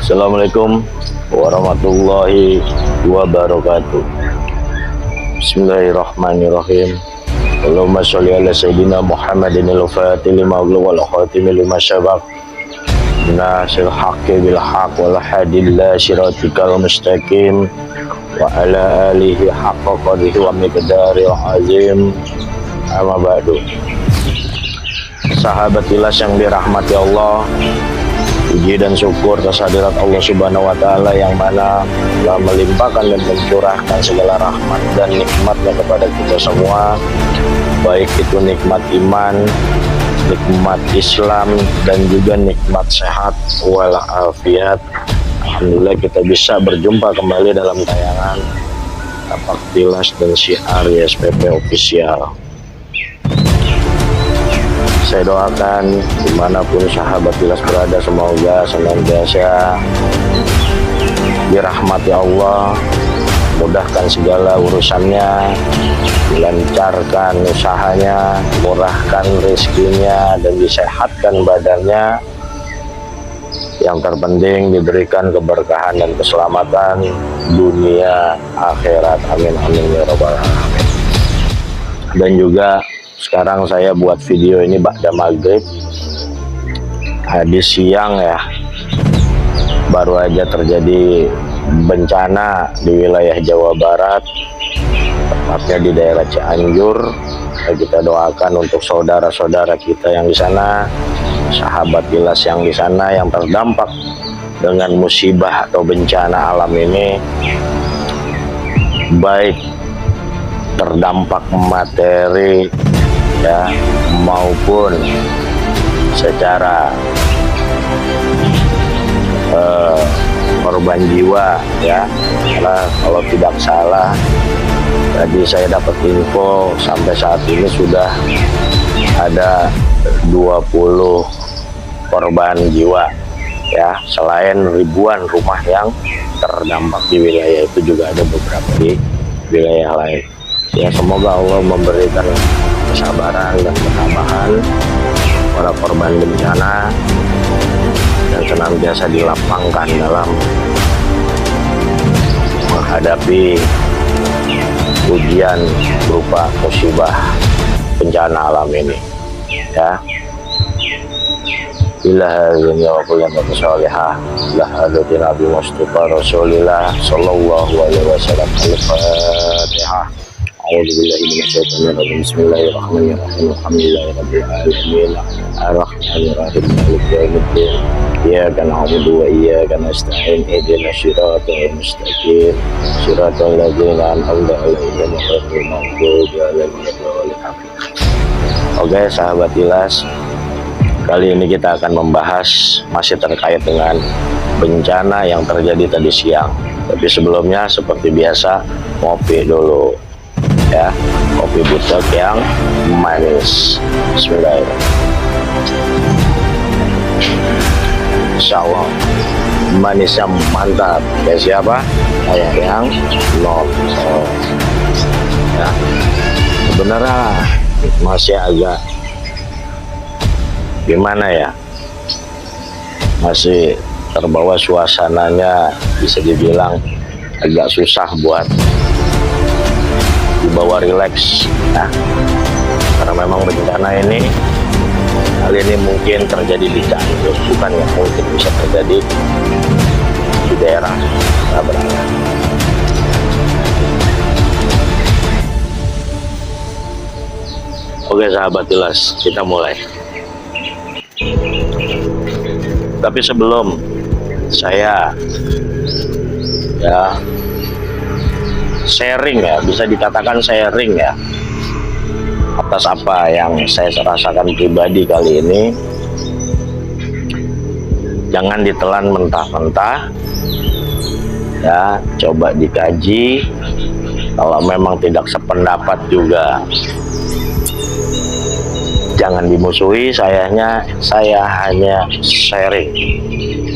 Assalamualaikum warahmatullahi wabarakatuh. Bismillahirrahmanirrahim. Allahumma sholli ala sayyidina Muhammadin al-fatih lima wal khatimi lima sabaq nasir haqqi bil haqq wal hadi ila siratikal mustaqim wa ala alihi haqqa qadrihi wa miqdaril azim. Amma ba'du. Sahabat Ilas yang dirahmati Allah, puji dan syukur atas hadirat Allah Subhanahu wa Ta'ala yang mana telah melimpahkan dan mencurahkan segala rahmat dan nikmatnya kepada kita semua, baik itu nikmat iman, nikmat Islam, dan juga nikmat sehat walafiat. Alhamdulillah kita bisa berjumpa kembali dalam tayangan Tapak Tilas dan Syiar YSPP Official. Saya doakan dimanapun sahabat Tilas berada, semoga senantiasa dirahmati Allah, mudahkan segala urusannya, dilancarkan usahanya, murahkan rezekinya, dan disehatkan badannya. Yang terpenting diberikan keberkahan dan keselamatan dunia akhirat. Amin amin ya rabbal alamin. Dan juga sekarang saya buat video ini ba'da maghrib, di siang ya, baru aja terjadi bencana di wilayah Jawa Barat, tepatnya di daerah Cianjur. Kita doakan untuk saudara-saudara kita yang di sana, sahabat Tilas yang di sana yang terdampak dengan musibah atau bencana alam ini, baik terdampak materi ya maupun secara korban jiwa ya. Karena kalau tidak salah tadi saya dapat info sampai saat ini sudah ada 20 korban jiwa ya, selain ribuan rumah yang terdampak di wilayah itu, juga ada beberapa di wilayah lain ya. Semoga Allah memberikan kesabaran dan ketabahan para korban bencana dan senantiasa dilapangkan dalam menghadapi ujian berupa musibah bencana alam ini ya. Ilahazin ya wakulan wa salihah lahadati Nabi Mustafa Rasulillah sallallahu alaihi wasallam. Al-Fatihah. A'udzubillahi minasyaitonir rajim. Bismillahirrahmanirrahim. Alhamdulillahirabbil alamin. Arrahmanirrahim. Maliki yaumiddin. Iyyaka na'budu wa iyyaka nasta'in. Ihdinas siratal mustaqim. Siratal ladzina an'amta 'alaihim ghairil maghdubi 'alaihim waladdallin. Oke, sahabat Tilas, kali ini kita akan membahas masih terkait dengan bencana yang terjadi tadi siang. Tapi sebelumnya seperti biasa, ngopi dulu ya, kopi butek yang manis. Bismillahirrahmanirrahim. Insyaallah manisnya mantap. Kayak siapa? Kayak yang nol ya. Sebenarnya masih agak gimana ya, masih terbawa suasananya, bisa dibilang agak susah buat dibawa rileks ya. Karena memang bencana ini kali ini mungkin terjadi di Cianjur, bukan yang mungkin bisa terjadi di daerah kita berada. Oke sahabat Tilas, kita mulai. Tapi sebelum saya ya sharing ya, bisa dikatakan sharing ya, atas apa yang saya rasakan pribadi kali ini, jangan ditelan mentah-mentah ya, coba dikaji. Kalau memang tidak sependapat juga jangan dimusuhi. Saya hanya sharing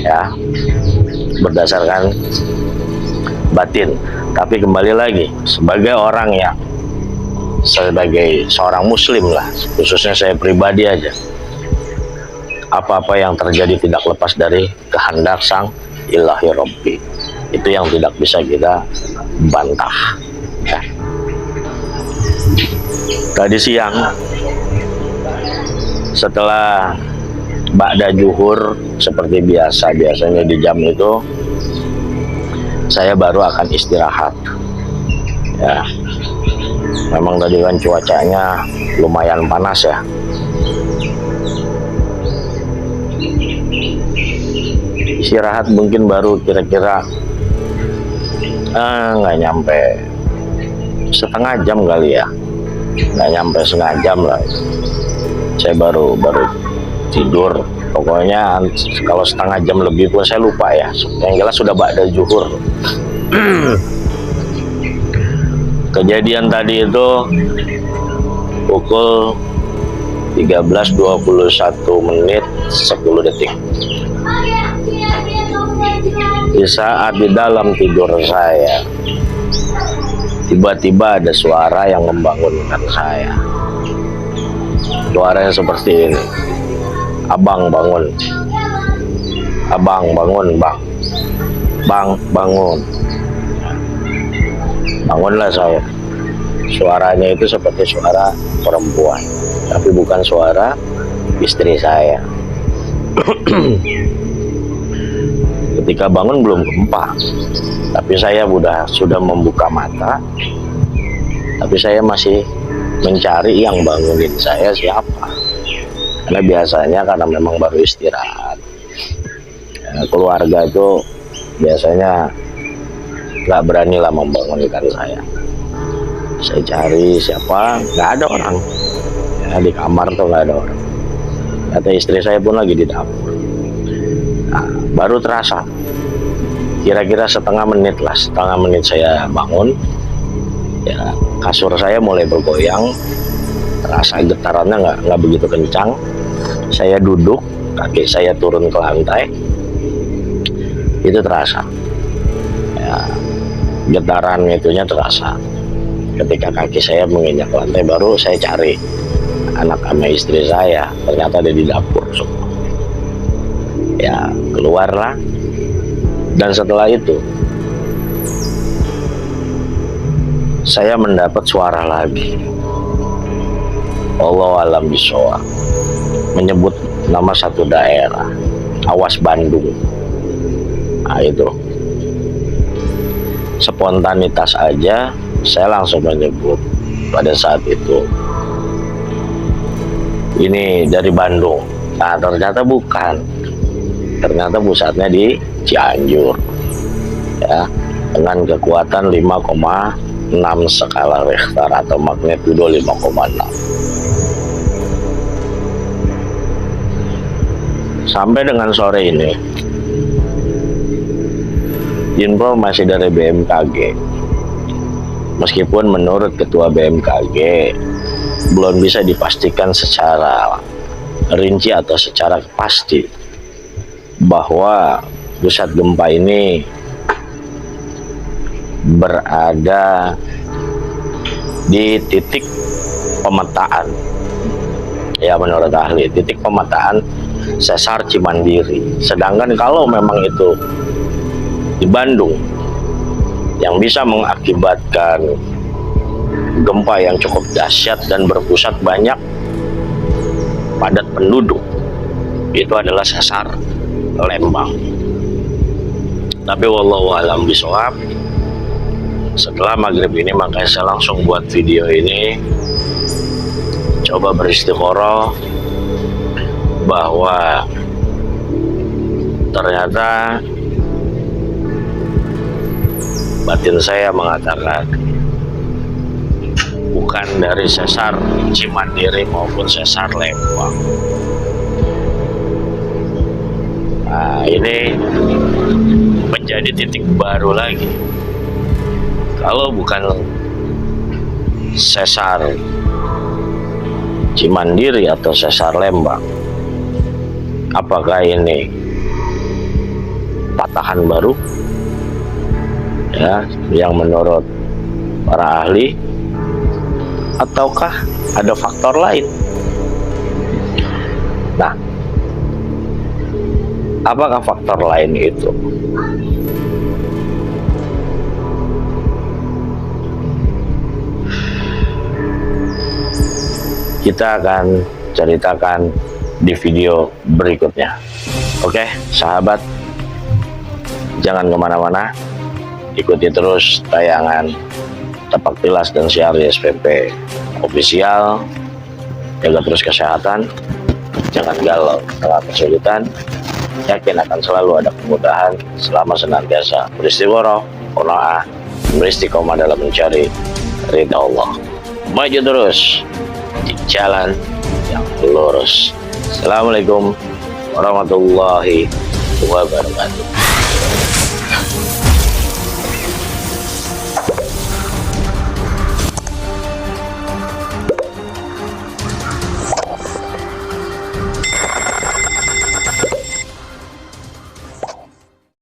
ya, berdasarkan batin. Tapi kembali lagi, sebagai orang yang, sebagai seorang muslim lah, khususnya saya pribadi aja, apa-apa yang terjadi tidak lepas dari kehendak Sang ilahi rabbi. Itu yang tidak bisa kita bantah ya. Tadi siang setelah ba'da zuhur seperti biasanya di jam itu saya baru akan istirahat ya. Memang tadi kan cuacanya lumayan panas ya. Istirahat mungkin baru kira-kira nggak nyampe setengah jam kali ya, nggak nyampe setengah jam lah. Saya baru tidur. Pokoknya kalau setengah jam lebih pun saya lupa ya. Yang jelas sudah ba'da zuhur. Kejadian tadi itu pukul 13.21 menit 10 detik. Di saat di dalam tidur saya, tiba-tiba ada suara yang membangunkan saya. Suaranya seperti ini. Abang bangun. Abang bangun, bang. Bang bangun. Bangunlah saya. Suaranya itu seperti suara perempuan, tapi bukan suara istri saya. Ketika bangun belum gempa, tapi saya sudah membuka mata, tapi saya masih mencari yang bangunin saya siapa. Karena biasanya karena memang baru istirahat, ya, keluarga itu biasanya nggak beranilah membangunkan saya. Saya cari siapa, nggak ada orang ya, di kamar tuh nggak ada orang. Kata istri saya pun lagi di dapur. Nah, baru terasa kira-kira setengah menit saya bangun ya, kasur saya mulai bergoyang, terasa getarannya nggak begitu kencang. Saya duduk, kaki saya turun ke lantai, itu terasa ya, getaran itunya terasa. Ketika kaki saya menginjak lantai, baru saya cari anak sama istri saya, ternyata ada di dapur semua. Ya, keluarlah. Dan setelah itu saya mendapat suara lagi. Wallahu a'lam bishawab, menyebut nama satu daerah, Awas Bandung. Nah itu spontanitas aja saya langsung menyebut pada saat itu, ini dari Bandung. Nah ternyata bukan, ternyata pusatnya di Cianjur ya, dengan kekuatan 5,6 skala Richter atau magnitudo 5,6. Sampai dengan sore ini informasi dari BMKG, meskipun menurut Ketua BMKG belum bisa dipastikan secara rinci atau secara pasti bahwa pusat gempa ini berada di titik pemetaan ya, menurut ahli titik pemetaan sesar Cimandiri. Sedangkan kalau memang itu di Bandung yang bisa mengakibatkan gempa yang cukup dahsyat dan berpusat banyak padat penduduk, itu adalah sesar Lembang. Tapi wallahu a'lam bishawab, setelah maghrib ini makanya saya langsung buat video ini, coba beristikharah bahwa ternyata batin saya mengatakan bukan dari sesar Cimandiri maupun sesar Lembang. Nah ini menjadi titik baru lagi. Kalau bukan sesar Cimandiri atau sesar Lembang, apakah ini patahan baru ya, yang menurut para ahli, ataukah ada faktor lain? Nah, Apakah faktor lain itu? Kita akan ceritakan di video berikutnya. Oke, sahabat, jangan kemana-mana, ikuti terus tayangan Tapak Tilas dan Syiar SPP official. Jaga terus kesehatan, jangan galau tengah kesulitan, yakin akan selalu ada kemudahan selama senantiasa beristighfar, qanaah, beristiqomah dalam mencari ridha Allah. Maju terus di jalan yang lurus. Assalamualaikum warahmatullahi wabarakatuh.